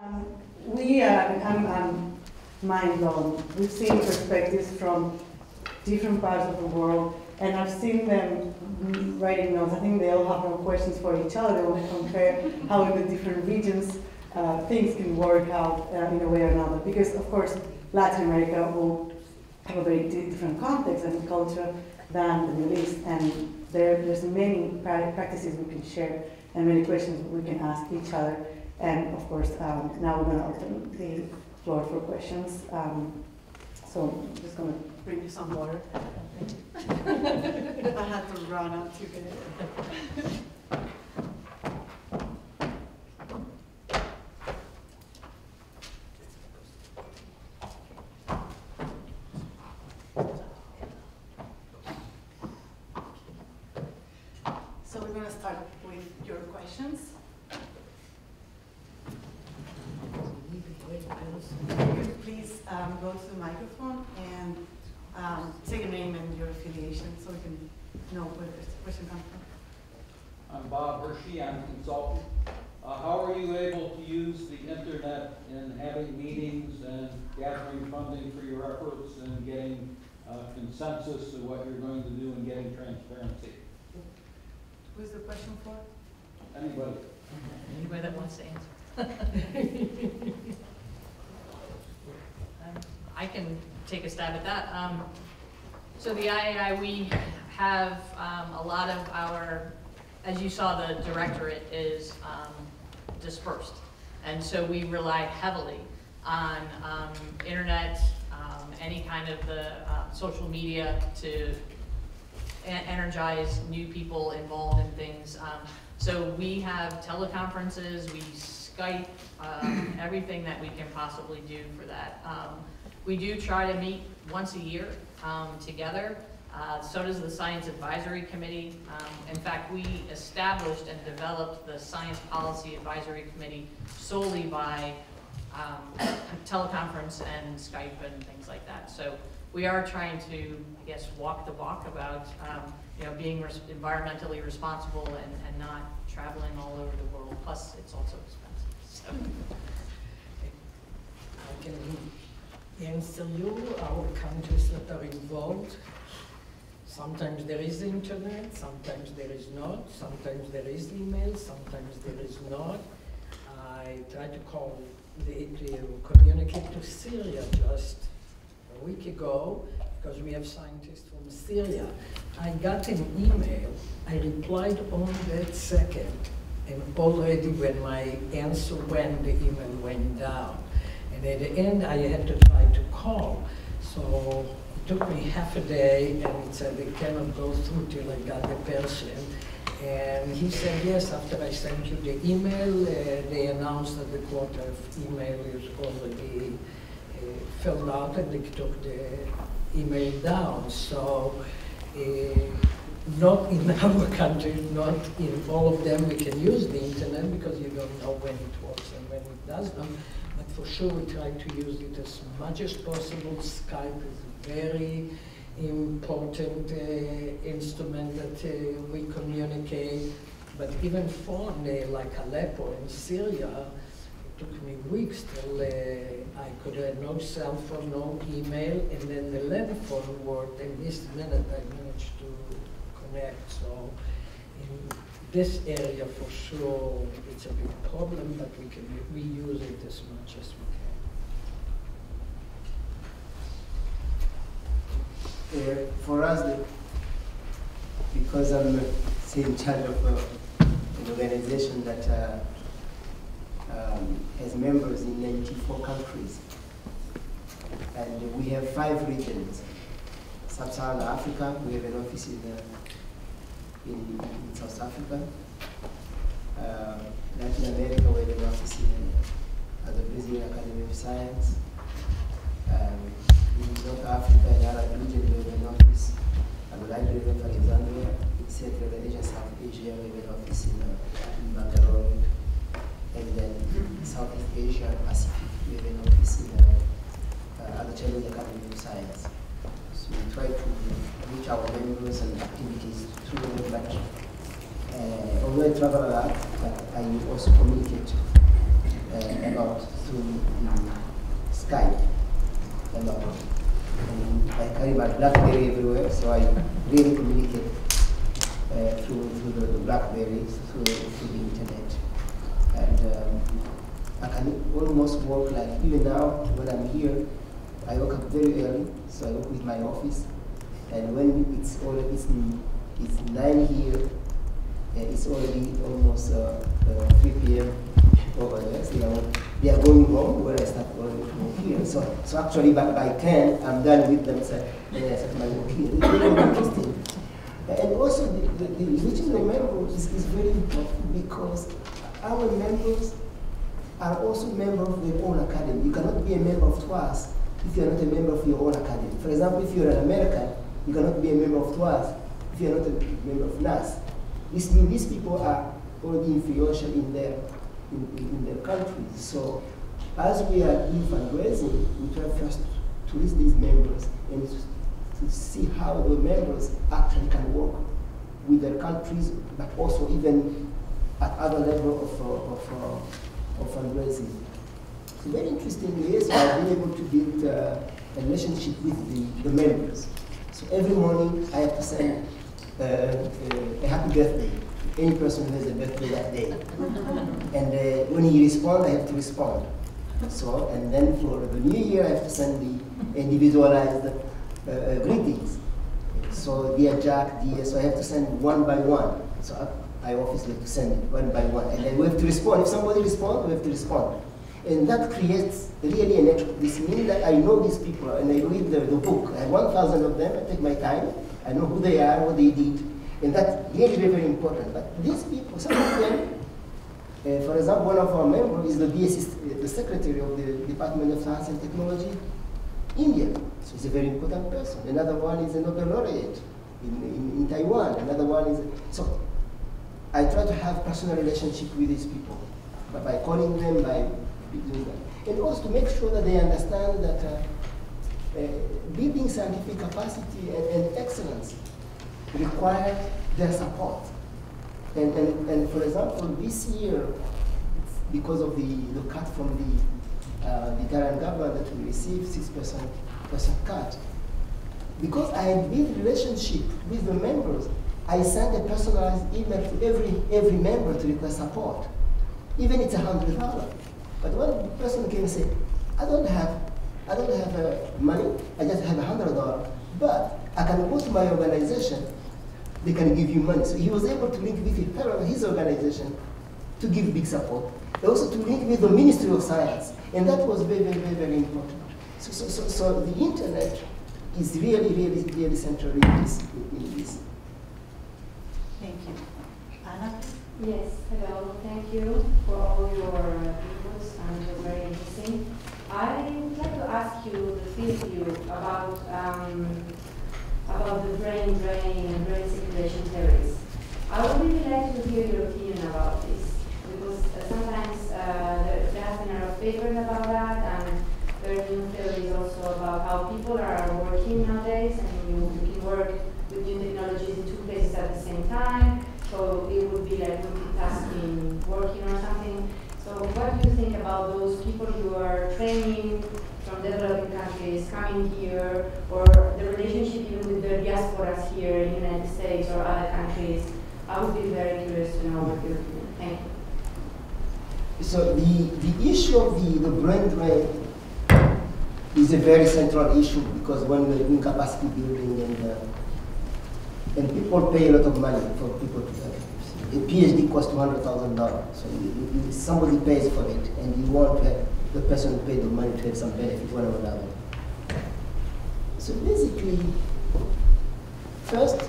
I'm mind blown. We've seen perspectives from different parts of the world, and I've seen them writing notes. I think they all have questions for each other. They want to compare how in the different regions things can work out in a way or another. Because, of course, Latin America will have a very different context and culture than the Middle East, and there's many practices we can share and many questions we can ask each other. And of course, now we're going to open the floor for questions. So I'm just going to bring you some water. I had to run out to get it. So we're going to start with your questions. Please go to the microphone and say your name and your affiliation so we can know where the question comes from. I'm Bob Hershey. I'm a consultant. How are you able to use the internet in having meetings and gathering funding for your efforts and getting consensus of what you're going to do and getting transparency? Who's the question for? Anybody? Anybody that wants to answer. I can take a stab at that. So the IAI, we have a lot of our, as you saw, the directorate is dispersed. And so we rely heavily on internet, any kind of the social media to energize new people involved in things. So we have teleconferences, we Skype, everything that we can possibly do for that. We do try to meet once a year together. So does the Science Advisory Committee. In fact, we established and developed the Science Policy Advisory Committee solely by teleconference and Skype and things like that. So we are trying to, I guess, walk the walk about being environmentally responsible and not traveling all over the world. Plus, it's also expensive. So. I can answer you. Our countries that are involved, sometimes there is internet, sometimes there is not, sometimes there is email, sometimes there is not. I tried to call to communicate to Syria just a week ago because we have scientists from Syria. I got an email, I replied on that second, and already when my answer went, the email went down. And at the end, I had to try to call. So it took me half a day, and it said they cannot go through till I got the person. And he said, yes, after I sent you the email, they announced that the quota of email is already filled out, and they took the email down. So not in our country, not in all of them we can use the internet because you don't know when it works and when it doesn't. But for sure we try to use it as much as possible. Skype is a very important instrument that we communicate. But even phone, like Aleppo in Syria, it took me weeks till I could have no cell phone, no email, and then the landphone worked, and this minute I managed to connect. So in this area, for sure, it's a big problem, but we use it as much as we can. For us, because I'm in charge of an organization that has members in 94 countries, and we have 5 regions. Sub-Saharan Africa, we have an office in South Africa. Latin America, we have an office at the Brazilian Academy of Science. In North Africa, in the Arab region, we have an office at the Library of Alexandria. In Central Asia, South Asia, we have an office in Bangalore. And then Southeast Asia, Pacific, we have an office at the Chinese Academy of Science. So we try to reach our members and activities through them, but although I travel a lot, but I also communicate a lot through Skype. A lot. And I carry my BlackBerry everywhere, so I really communicate through the BlackBerry, through the internet. And I can almost work like, even now when I'm here, I wake up very early, so I work with my office. And when it's 9 here, it's already almost 3 p.m. over there. So they are going home when I start going to work here. So actually by 10, I'm done with them. So then I start my work here. It's very interesting. And also the reaching the members is very important because our members are also members of their own academy. You cannot be a member of TWAS if you are not a member of your own academy. For example, if you are an American, you cannot be a member of TWAS if you are not a member of NAS. This means these people are already influential in their countries. So as we are doing fundraising, we try first to reach these members and to see how the members actually can work with their countries, but also even at other level of fundraising. So very interestingly, yes, I've been able to build a relationship with the members. So every morning I have to send a happy birthday to any person who has a birthday that day. And when he responds, I have to respond. So, and then for the new year, I have to send the individualized greetings. So dear Jack, dear, so I have to send one by one. So I obviously have to send it one by one. And then we have to respond. If somebody responds, we have to respond. And that creates really a network. This means that I know these people and I read the book. I have 1,000 of them, I take my time, I know who they are, what they did. And that's really very, very important. But these people, some of them, for example, one of our members is the DSC, the secretary of the Department of Science and Technology, India. So he's a very important person. Another one is a Nobel laureate in Taiwan. Another one is, so I try to have personal relationship with these people by calling them, by doing that. And also to make sure that they understand that building scientific capacity and excellence require their support. And for example, this year, because of the cut from the Italian government that we received 6% cut, because I had built relationship with the members, I sent a personalized email to every member to request support. Even it's $100. But one person came and said, I don't have money, I just have $100, but I can go to my organization, they can give you money. So he was able to link with his organization to give big support. Also to link with the Ministry of Science. And that was very, very, very, very important. So the internet is really, really, really central in this. Thank you. Anna? Yes, hello. Thank you for all your inputs and it was very interesting. I would like to ask you the field view about the brain drain and brain circulation theories. I would really like to hear your opinion about this because sometimes there has been a lot of papers about that and there are new theories also about how people are working nowadays and you can work with new technologies in 2 places at the same time. So it would be like multitasking, working or something. So what do you think about those people who are training from developing countries, coming here, or the relationship even with the diasporas here in the United States or other countries? I would be very curious to know what your opinion. Thank you. So the issue of the brain drain is a very central issue because when we're doing capacity building and people pay a lot of money for people to have a PhD costs $200,000. So somebody pays for it, and you want to have the person who paid the money to have some benefit, one or another. So basically, first,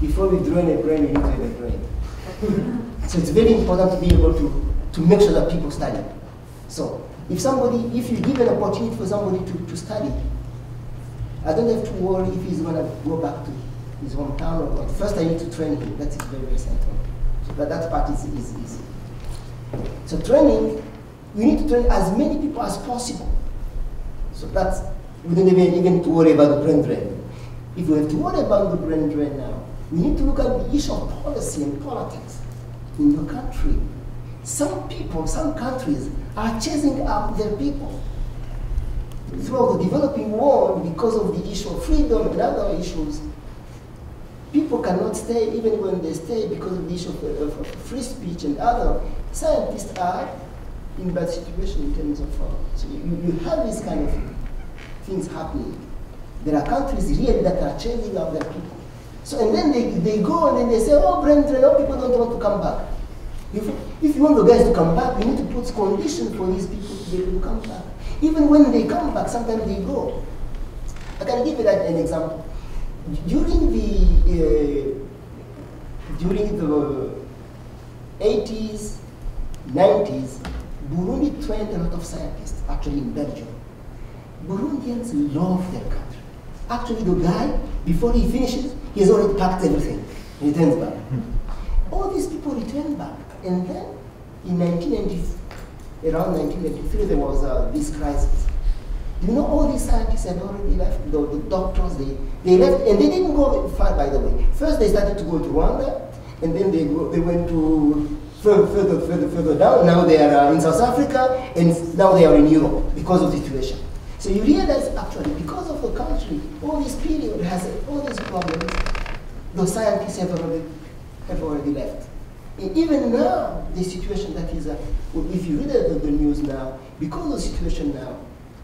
before we drain a brain, we need to have a brain. So it's very important to be able to make sure that people study. So if you give an opportunity for somebody to study, I don't have to worry if he's going to go back to his hometown or not. First, I need to train him. That is very, very central. So that part is easy. So training, we need to train as many people as possible. So that's, we don't even need to worry about the brain drain. If we have to worry about the brain drain now, we need to look at the issue of policy and politics in your country. some people, some countries are chasing out their people throughout the developing world because of the issue of freedom and other issues. People cannot stay even when they stay because of the issue of free speech and other. Scientists are in bad situation in terms of, so you have these kind of things happening. There are countries really that are chasing out their people. So, and then they go and then they say, oh, brain drain, oh, people don't want to come back. If you want the guys to come back, you need to put conditions for these people to be able to come back. Even when they come back, sometimes they go. I can give you that an example. During the 80s, 90s, Burundi trained a lot of scientists, actually in Belgium. Burundians love their country. Actually, the guy, before he finishes, he has already packed everything. He returns back. All these people return back. And then, in around 1993, there was this crisis. You know, all these scientists had already left, the doctors, they left, and they didn't go far, by the way. First, they started to go to Rwanda, and then they went to further down. Now they are in South Africa, and now they are in Europe because of the situation. So you realize, actually, because of the country, all this period has all these problems, the scientists have already left. And even now, the situation that is, if you read the news now, because of the situation now,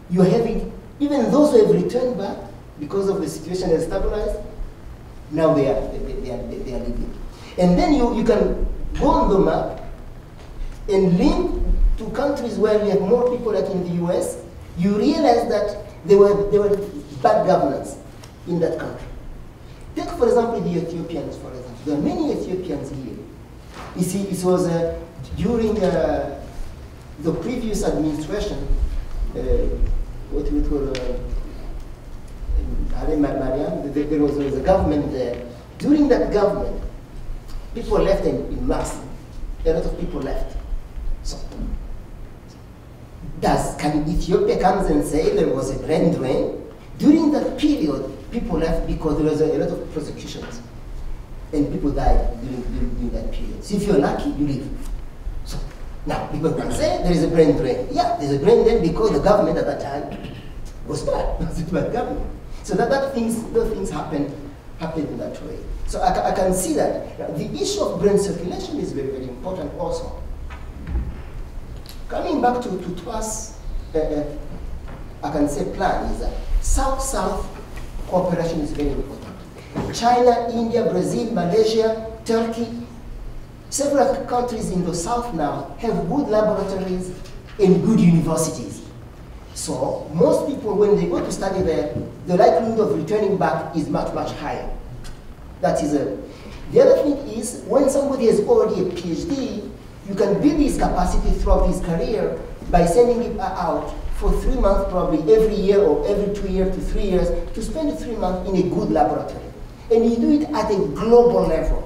you are having, even those who have returned back, because of the situation has stabilized, now they are leaving. And then you can go on the map and link to countries where we have more people, like in the US, you realize that there were bad governance in that country. Take, for example, the Ethiopians, for example. There are many Ethiopians here. You see, it was during the previous administration, what we call Mariam, there was a government there. During that government, people left in mass. A lot of people left. So, can Ethiopia comes and say there was a brain drain? During that period, people left because there was a lot of persecutions. And people died during that period. So if you're lucky, you live. So now people can say there is a brain drain. Yeah, there's a brain drain because the government at that time was bad. It was a bad government. So those things happen in that way. So I can see that. Now, the issue of brain circulation is very, very important also. Coming back to TWAS, I can say plan is that South-South cooperation is very important. China, India, Brazil, Malaysia, Turkey, several countries in the South now have good laboratories and good universities. So most people, when they go to study there, the likelihood of returning back is much, much higher. That is the other thing is, when somebody has already a PhD, you can build his capacity throughout his career by sending it out for 3 months, probably every year or every 2 years to 3 years, to spend 3 months in a good laboratory. And you do it at a global level.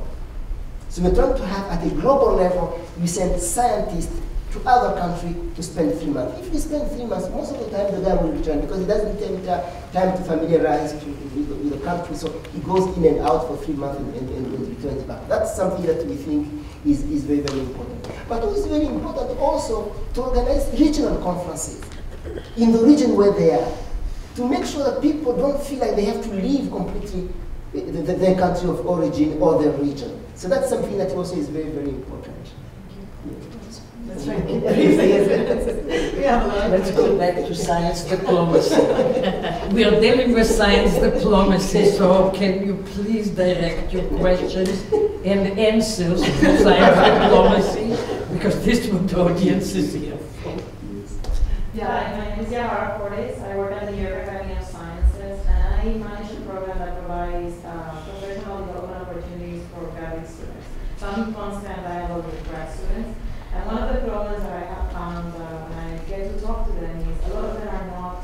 So we're trying to have at a global level, you send scientists to other countries to spend 3 months. If you spend 3 months, most of the time the guy will return because he doesn't take time to familiarize with the country. So he goes in and out for 3 months and returns back. That's something that we think is very, very important. But it is very important also to organize regional conferences in the region where they are, to make sure that people don't feel like they have to leave completely their country of origin or their region. So that's something that also is very, very important. That's right. Let's go back to science diplomacy. We are dealing with science diplomacy, so can you please direct your questions and answers to science diplomacy? Because this is what the audience is here for. Yeah, my name is Yahara Cordes. I work at the New York Academy of Sciences, and I manage a program that provides professional development opportunities for graduate students. So I'm in constant dialogue with grad students. And one of the problems that I have found when I get to talk to them is a lot of them are not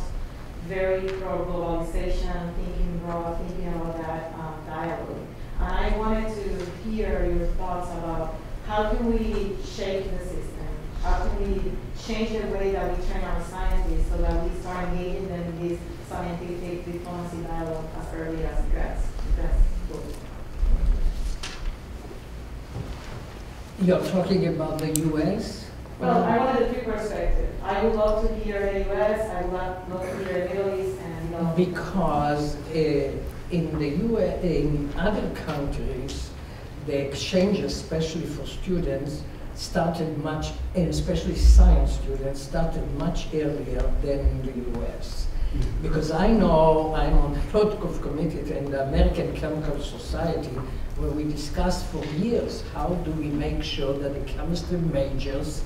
very pro-globalization, thinking broad, thinking about that dialogue. And I wanted to hear your thoughts about how can we shape the system? How can we change the way that we train our scientists so that we start engaging them in this scientific diplomacy dialogue as early as grad school? You're talking about the US? Well, I wanted a few perspectives. I would love to hear the US, I would love to hear the Middle East, and Because in the US, in other countries, the exchange, especially for students, started much, and especially science students, started much earlier than in the US. Because I know I'm on the protocol committee in the American Chemical Society, where we discussed for years how do we make sure that the chemistry majors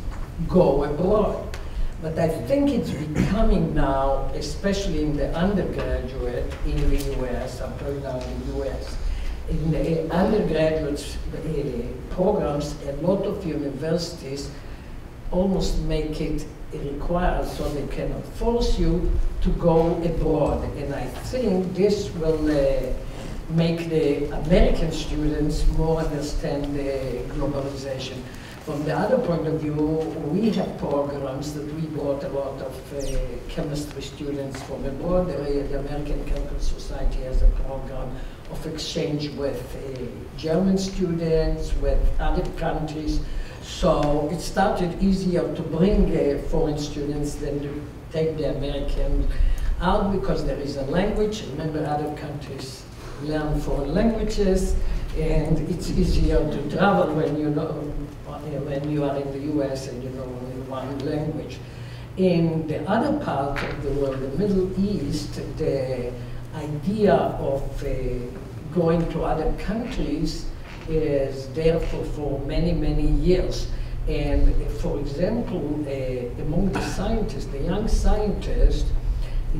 go abroad. But I think it's becoming now, especially in the undergraduate in the US, I'm talking now in the US, in the undergraduate programs, a lot of universities almost make it required, so they cannot force you to go abroad. And I think this will make the American students more understand the globalization. From the other point of view, we have programs that we brought a lot of chemistry students from abroad. The American Chemical Society has a program of exchange with German students, with other countries. So it started easier to bring foreign students than to take the American out because there is a language. Remember, other countries learn foreign languages, and it's easier to travel when you know when you are in the US and you know only one language. In the other part of the world, the Middle East, the idea of going to other countries is there for many, many years. And for example, among the scientists, the young scientists,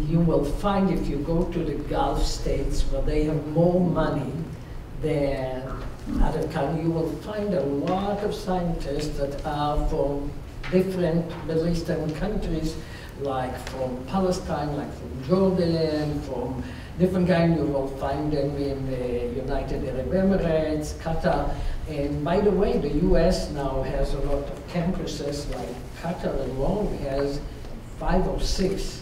you will find if you go to the Gulf states where they have more money than other countries, you will find a lot of scientists that are from different Middle Eastern countries, like from Palestine, like from Jordan, from different kinds. You will find them in the United Arab Emirates, Qatar. And by the way, the US now has a lot of campuses, like Qatar alone has 5 or 6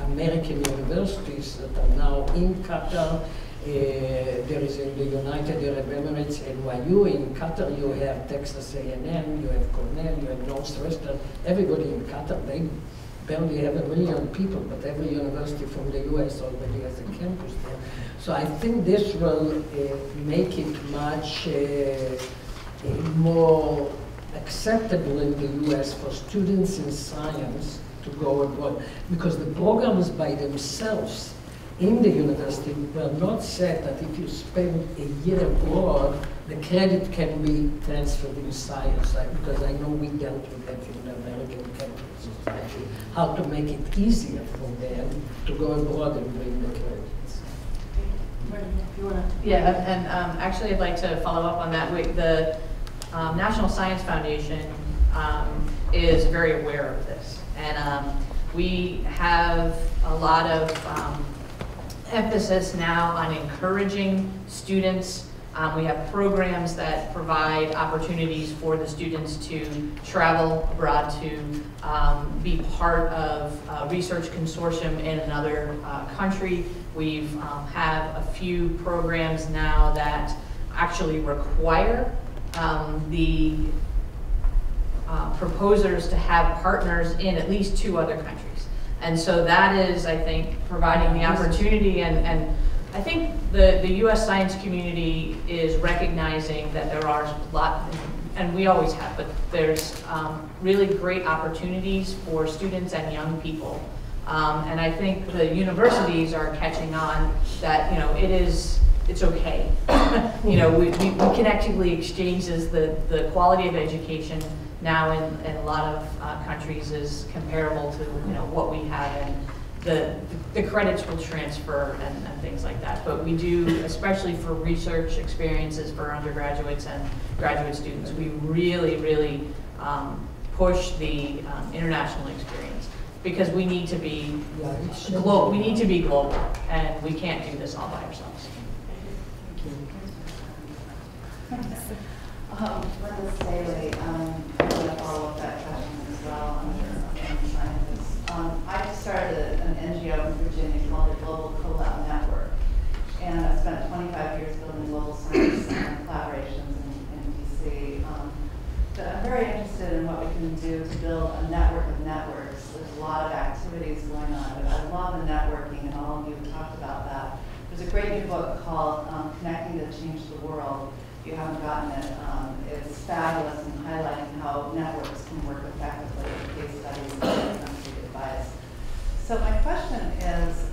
American universities that are now in Qatar. There is in the United Arab Emirates, NYU. In Qatar, you have Texas A&M, you have Cornell, you have Northwestern. Everybody in Qatar, they barely have 1 million people, but every university from the US already has a campus there. So I think this will make it much more acceptable in the US for students in science to go abroad, because the programs by themselves in the university were not set that if you spend a year abroad, the credit can be transferred in science, because I know we dealt with that in the American Chemical Society, how to make it easier for them to go abroad and bring the credits. Yeah, and actually I'd like to follow up on that. The National Science Foundation is very aware of this. And we have a lot of emphasis now on encouraging students. We have programs that provide opportunities for the students to travel abroad, to be part of a research consortium in another country. We've have a few programs now that actually require the proposers to have partners in at least 2 other countries. And so that is, I think, providing the opportunity, and I think the US science community is recognizing that there are a lot, and we always have, but there's really great opportunities for students and young people. And I think the universities are catching on that, you know, it's okay. You know, we can actively exchange the quality of education now in a lot of countries is comparable to, you know, what we have, and the credits will transfer and things like that. But we do, especially for research experiences for undergraduates and graduate students, we really, really push the international experience, because we need to be global. We need to be global, and we can't do this all by ourselves. Linda Staley, I'm going to follow up that question as well on scientists. I started an NGO in Virginia called the Global CoLab Network, and I spent 25 years building global science collaborations in DC. But I'm very interested in what we can do to connecting to change the world, if you haven't gotten it, it's fabulous in highlighting how networks can work effectively in case studies and country advice. So my question is,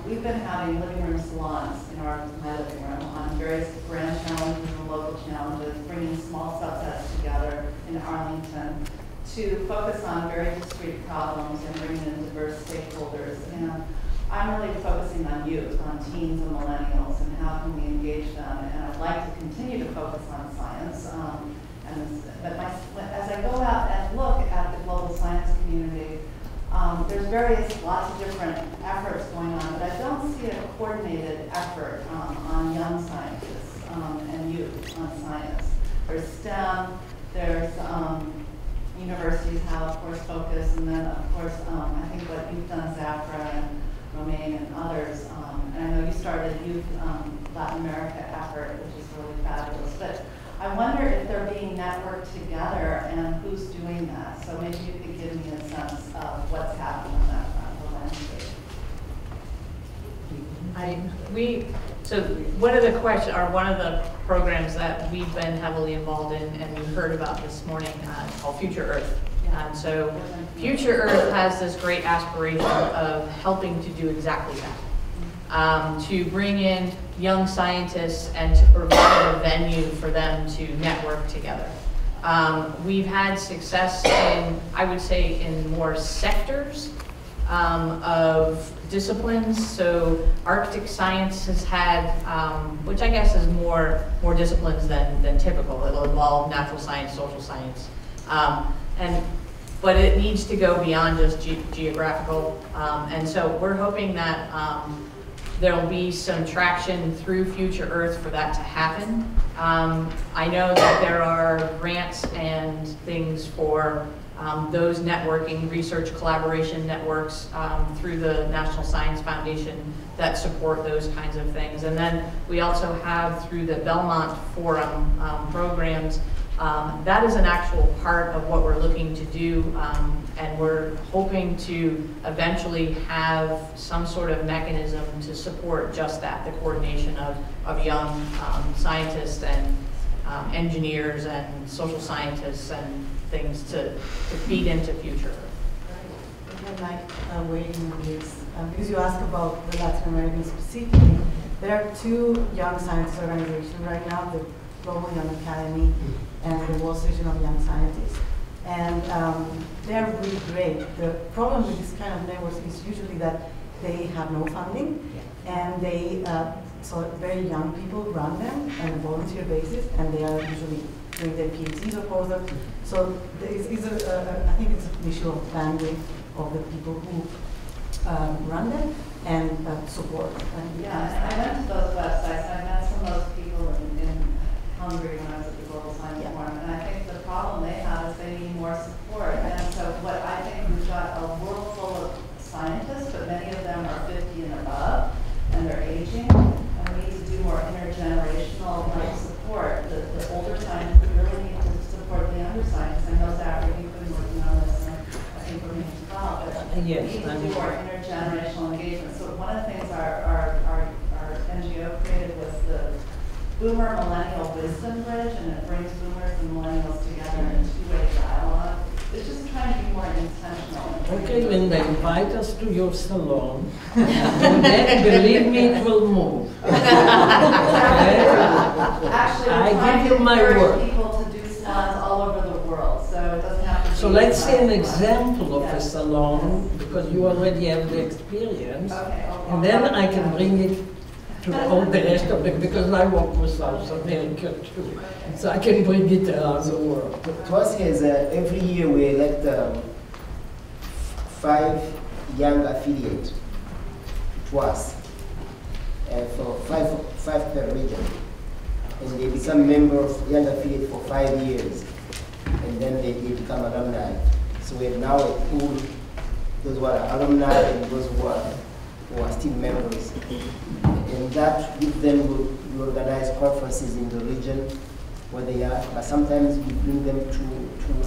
we've been having living room salons in my living room on various grand challenges and local challenges, bringing small subsets together in Arlington to focus on very discrete problems and bringing in diverse stakeholders. And I'm really focusing on youth, on teens and millennials, and how can we engage them. And I'd like to continue to focus on science. But as I go out and look at the global science community, there's lots of different efforts going on, but I don't see a coordinated effort on young scientists and youth on science. There's STEM, there's universities have, of course, focus, and then, of course, I think what you've done, Zafra and Romaine and others, and I know you started a youth Latin America effort, which is really fabulous, but I wonder if they're being networked together and who's doing that. So maybe you could give me a sense of what's happening on that front of the landscape. So one of the programs that we've been heavily involved in, and you heard about this morning, called Future Earth. And so Future Earth has this great aspiration of helping to do exactly that. To bring in young scientists and to provide a venue for them to network together. We've had success in, I would say, in more sectors of disciplines. So Arctic science has had, which I guess is more disciplines than typical. It'll involve natural science, social science. But it needs to go beyond just geographical. And so we're hoping that there'll be some traction through Future Earth for that to happen. I know that there are grants and things for those networking, research collaboration networks through the National Science Foundation that support those kinds of things. And then we also have through the Belmont Forum programs, that is an actual part of what we're looking to do, and we're hoping to eventually have some sort of mechanism to support just that, the coordination of young scientists and engineers and social scientists and things to feed into Future Earth. I'd like waiting on this, because you asked about the Latin American specifically. There are two young scientist organizations right now, the Global Young Academy and the World Station of Young Scientists. And they're really great. The problem with this kind of networks is usually that they have no funding, and so very young people run them on a volunteer basis, and they are usually doing their PhDs or postdocs. So I think it's an issue of bandwidth of the people who run them and support. Yeah, I went to those websites. I met some of those people in Hungary when I was at the Global Science Forum, and I think the problem they have is they need more support. And so what I think we've got a world full of scientists, but many of them are 50 and above, and they're aging, and we need to do more intergenerational support. The older scientists really need to support the younger scientists. I know, Zachary, you've been working on this, and I think we're going to well, but yes, we need to do more intergenerational engagement. So one of the things our NGO created was the Boomer Millennial Wisdom Bridge, and it brings boomers and millennials together in a two-way dialogue. It's just trying to be more intentional. Okay, Linda, invite us to your salon, and then, believe me, it will move. Okay? Actually, I give you my word. People to do salons all over the world, so it doesn't have to be. So let's see an example of a salon, because you already have the experience, and then I can bring it to all the rest of it, because I work with South America too, so I can bring it around the world. To us is every year we elect 5 young affiliates to us, for five per region, and they become members, young affiliate for 5 years, and then they become alumni. So we have now a pool, those who are alumni and those who are still members. And that with them we organize conferences in the region where they are, but sometimes we bring them to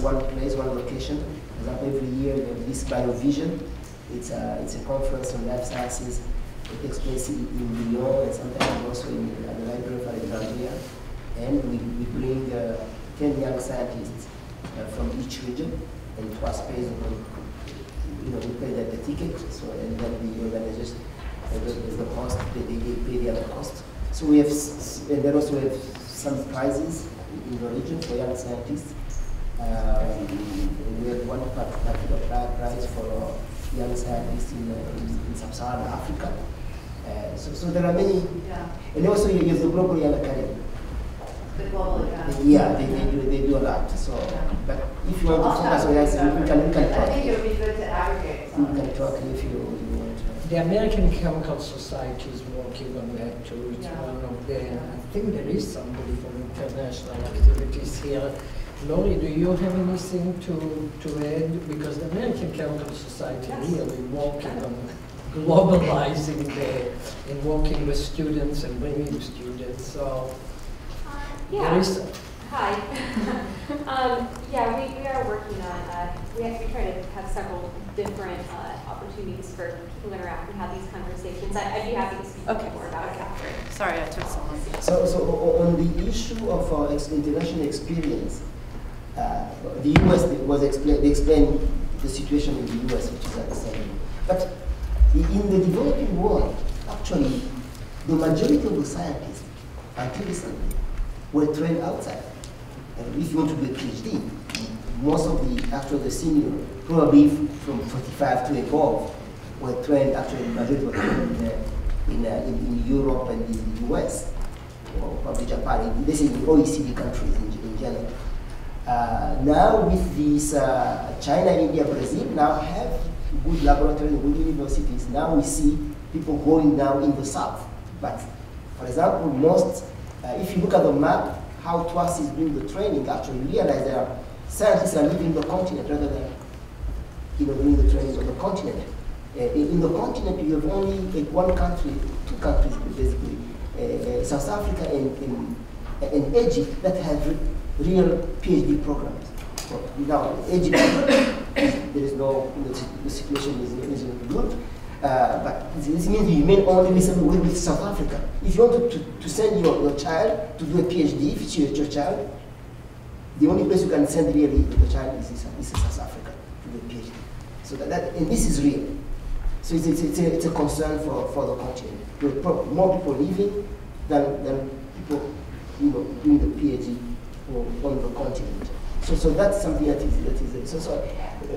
one place, one location. For example, every year we have this BioVision. It's a conference on life sciences. It takes place in Lyon and sometimes also at the Library of then we bring 10 young scientists from each region, and it was paid on, we pay the ticket, so, and then the organizers, the cost, they pay the other cost. So we have, and then also we have some prizes in the region for young scientists. We have one particular prize for young scientists in sub-Saharan Africa. So there are many, Yeah. and also you have the Global Young Academy. The global economy. Yeah, they do a lot. So, but if you want to focus on that, we can I talk. think it would be good to aggregate some We of can these. talk if you want to. The American Chemical Society is working on that too. It's Yeah. one of the, I think there is somebody from international activities here. Lori, do you have anything to add? Because the American Chemical Society Yes. really working on globalizing and working with students and bringing students. So there Yeah, is, hi. Yeah, we are working on, we try to have several different opportunities for people to interact and have these conversations. I'd be happy to speak more about it after. Sorry, I took so long. So on the issue of international experience, the US they explained the situation in the US, which is understandable. But in the developing world, actually, the majority of the scientists, until recently, were trained outside. And if you want to do a PhD, most of the senior, probably from 45 to above, were trained, actually, the majority were trained in Europe and in the US, or probably Japan. This is the OECD countries in general. Now with these China, India, Brazil now have good laboratories, good universities. Now we see people going now in the south. But for example, most, if you look at the map, how TWAS is doing the training, actually you realize that scientists are leaving the continent rather than doing the training on the continent. In the continent, you have only one country, two countries basically, South Africa and Egypt, that have real PhD programs. So now, Egypt, there is no, the situation isn't good. But this means you remain only with South Africa. If you want to send your child to do a PhD, if it's your child, the only place you can send really the child is South Africa to do a PhD. So and this is real. So it's a concern for the continent. There are more people leaving than people doing the PhD on the continent. So that's something that is so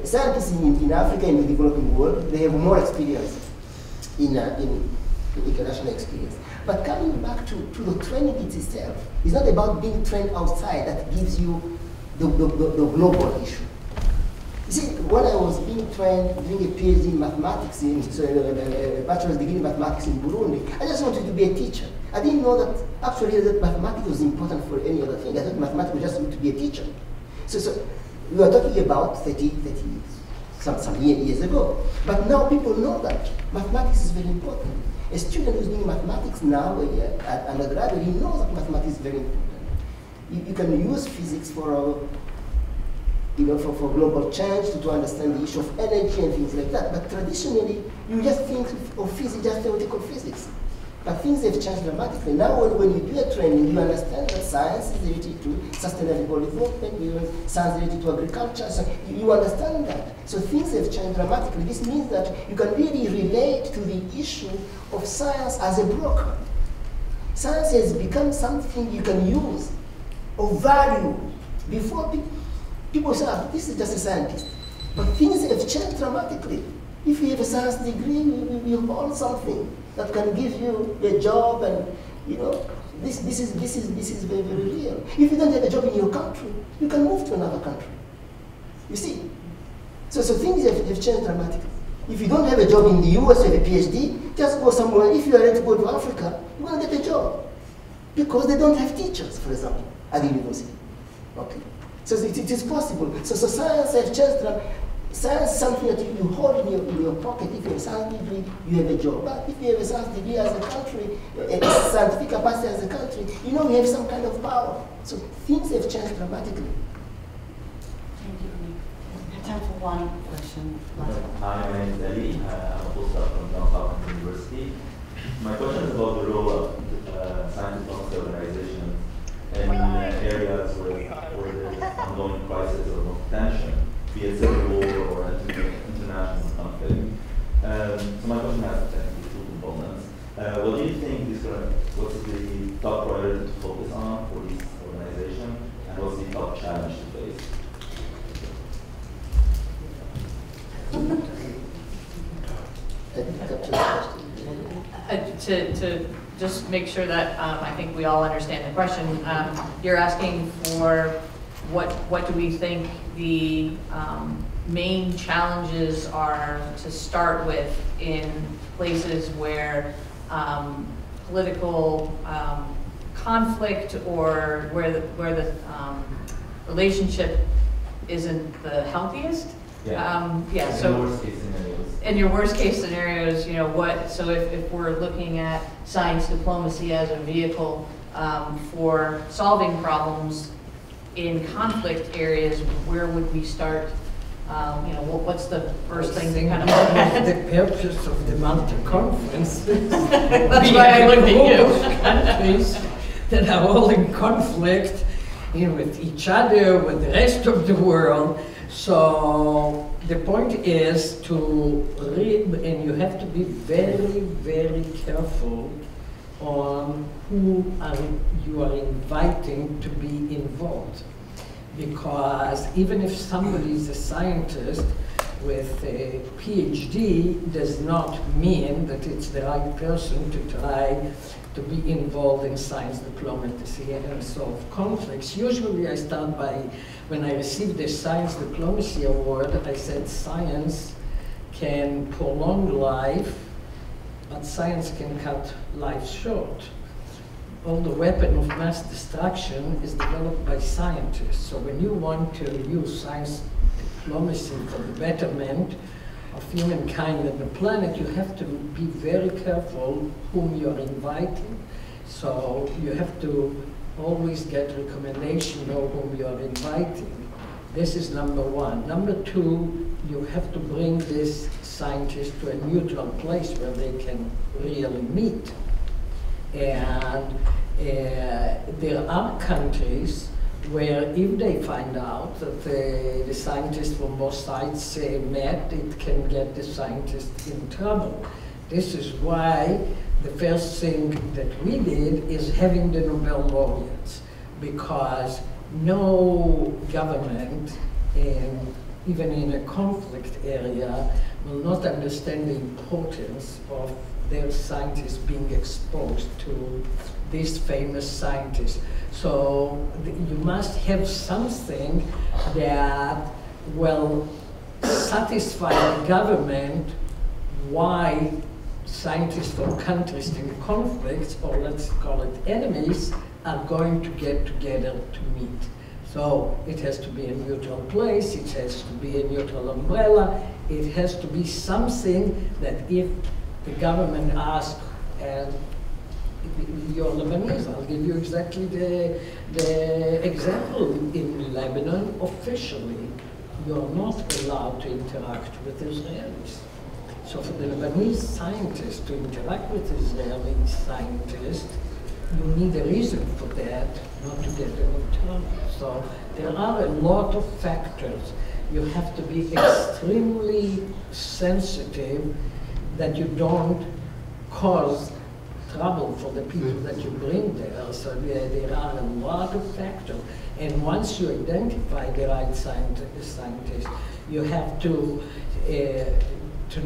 scientists in Africa, in the developing world, they have more experience in international experience. But coming back to the training itself, it's not about being trained outside that gives you the global issue. You see, when I was being trained, doing a PhD in mathematics, a bachelor's degree in mathematics in Burundi, I just wanted to be a teacher. I didn't know that actually that mathematics was important for any other thing. I thought mathematics was just to be a teacher. So we were talking about 30 some years ago. But now people know that mathematics is very important. A student who's doing mathematics now at undergraduate, he knows that mathematics is very important. You can use physics for for global change, to understand the issue of energy and things like that. But traditionally, you just think of physics, just theoretical physics. But things have changed dramatically. Now when you do a training, you understand that science is related to sustainable development, science is related to agriculture, so you understand that. So things have changed dramatically. This means that you can really relate to the issue of science as a broker. Science has become something you can use of value. Before people say, this is just a scientist. But things have changed dramatically. If you have a science degree, you hold something that can give you a job, and this is very, very real. If you don't have a job in your country, you can move to another country. You see? So things have changed dramatically. If you don't have a job in the US with a PhD, just go somewhere. If you are ready to go to Africa, you're going to get a job. Because they don't have teachers, for example, at the university. Okay. So it is possible. So science has changed. Science is something that you hold in your pocket. If you have a science degree, you have a job. But if you have a science degree as a country, a scientific capacity as a country, we have some kind of power. So things have changed dramatically. Thank you. We have time for one question. Hi, my name is Ali. I'm a postdoc from Johns Hopkins University. My question is about the role of science diplomacy organizations in to just make sure that I think we all understand the question, you're asking for what do we think the main challenges are to start with in places where political conflict or where the relationship isn't the healthiest? Yeah, so in worst case scenarios. in your worst case scenarios, you know, so if we're looking at science diplomacy as a vehicle for solving problems in conflict areas, where would we start? You know, what's the first thing to kind of the purpose of the multi-conference. That's why I looked at you. Countries that are all in conflict, you know, with each other, with the rest of the world. So the point is to read, and you have to be very, very careful on who you are inviting to be involved. Because even if somebody is a scientist with a PhD, does not mean that it's the right person to try to be involved in science diplomacy and solve conflicts. Usually I start by, when I received the Science Diplomacy Award, I said science can prolong life, but science can cut life short. All the weapon of mass destruction is developed by scientists. So when you want to use science diplomacy for the betterment of humankind and the planet, you have to be very careful whom you're inviting. So you have to always get recommendation of whom you're inviting. This is number one. Number two, you have to bring this scientist to a neutral place where they can really meet. And there are countries where if they find out that the scientists from both sides met, it can get the scientists in trouble. This is why the first thing that we did is having the Nobel laureates, because no government, even in a conflict area, will not understand the importance of their scientists being exposed to these famous scientists. So you must have something that will satisfy the government why scientists from countries in conflicts, or let's call it enemies, are going to get together to meet. So it has to be a neutral place, it has to be a neutral umbrella, it has to be something that if the government asks, and you're Lebanese, I'll give you exactly the example. In Lebanon, officially, you're not allowed to interact with Israelis. So for the Lebanese scientists to interact with Israeli scientists, you need a reason for that, not to get them in trouble. So there are a lot of factors. You have to be extremely sensitive that you don't cause trouble for the people that you bring there. So there are a lot of factors. And once you identify the right scientist, you have to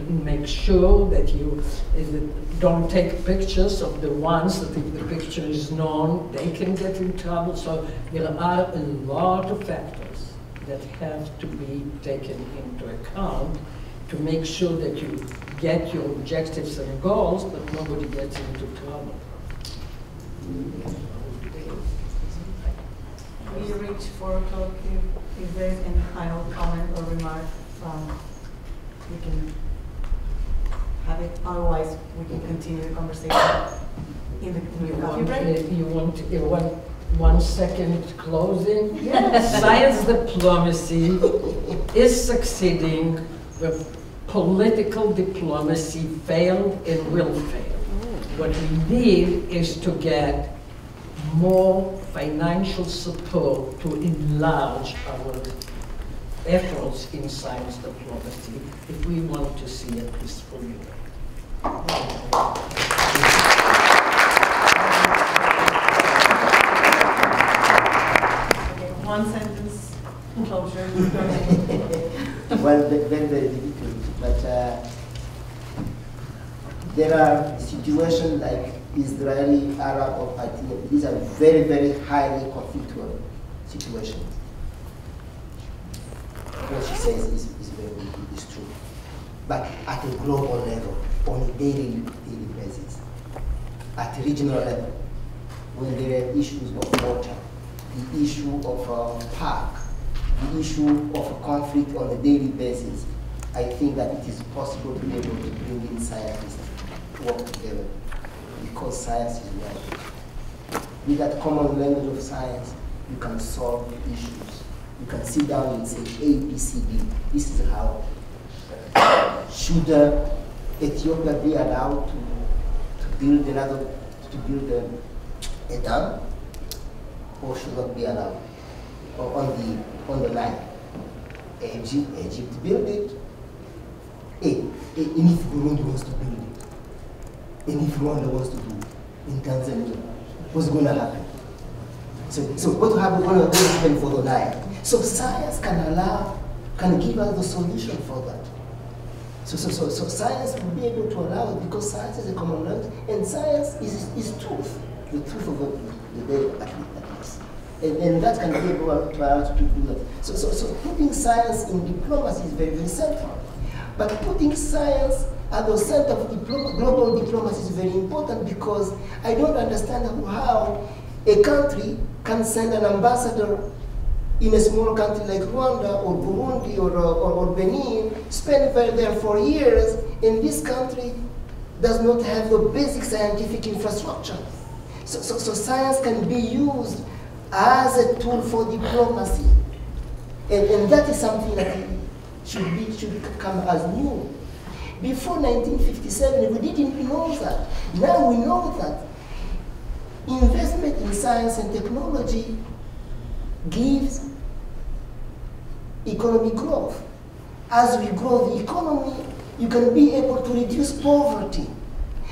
make sure that you don't take pictures of the ones that if the picture is known, they can get in trouble. So there are a lot of factors that have to be taken into account to make sure that you get your objectives and goals, but nobody gets into trouble. We reach 4 o'clock. If there's any final comment or remark, we can have it. Otherwise, we can continue the conversation in the coffee break. You want 1 second closing? Yes. Science diplomacy is succeeding where political diplomacy failed and will fail. What we need is to get more financial support to enlarge our efforts in science diplomacy if we want to see a peaceful Europe. One sentence closure. Well, very, very difficult, but there are institutions situation like Israeli, Arab, or Palestinian, these are very, very highly conflictual situations. What she says is true. But at a global level, on a daily basis, at a regional level, when there are issues of water, the issue of park, the issue of conflict on a daily basis, I think that it is possible to be able to bring in scientists to work together, because science is one. With that common language of science, you can solve issues. You can sit down and say A, B, C, D. This is how. Should Ethiopia be allowed to build a dam, or should not be allowed? Or on the Nile, Egypt build it. And if Burundi wants to build it, and if Rwanda wants to do it in Tanzania, what's going to happen? So what will happen for the Nile? So science can give us the solution for that. So science will be able to allow it, because science is a common language, and science is truth, the truth of the day at least. And that can be able to allow us to do that. So putting science in diplomacy is very, very central. But putting science at the center of global diplomacy is very important, because I don't understand how a country can send an ambassador in a small country like Rwanda or Burundi or Benin, spend there for years, and this country does not have the basic scientific infrastructure. So science can be used as a tool for diplomacy. And that is something that should come as new. Before 1957, we didn't know that. Now we know that investment in science and technology gives economic growth. As we grow the economy, you can be able to reduce poverty.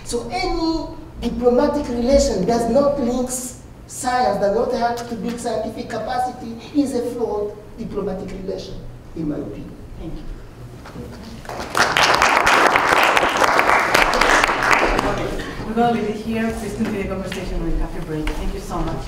So any diplomatic relation does not link science, does not have to build scientific capacity, is a flawed diplomatic relation, in my opinion. Thank you. We're going to leave it here. Please continue the conversation when we have a break. Thank you so much.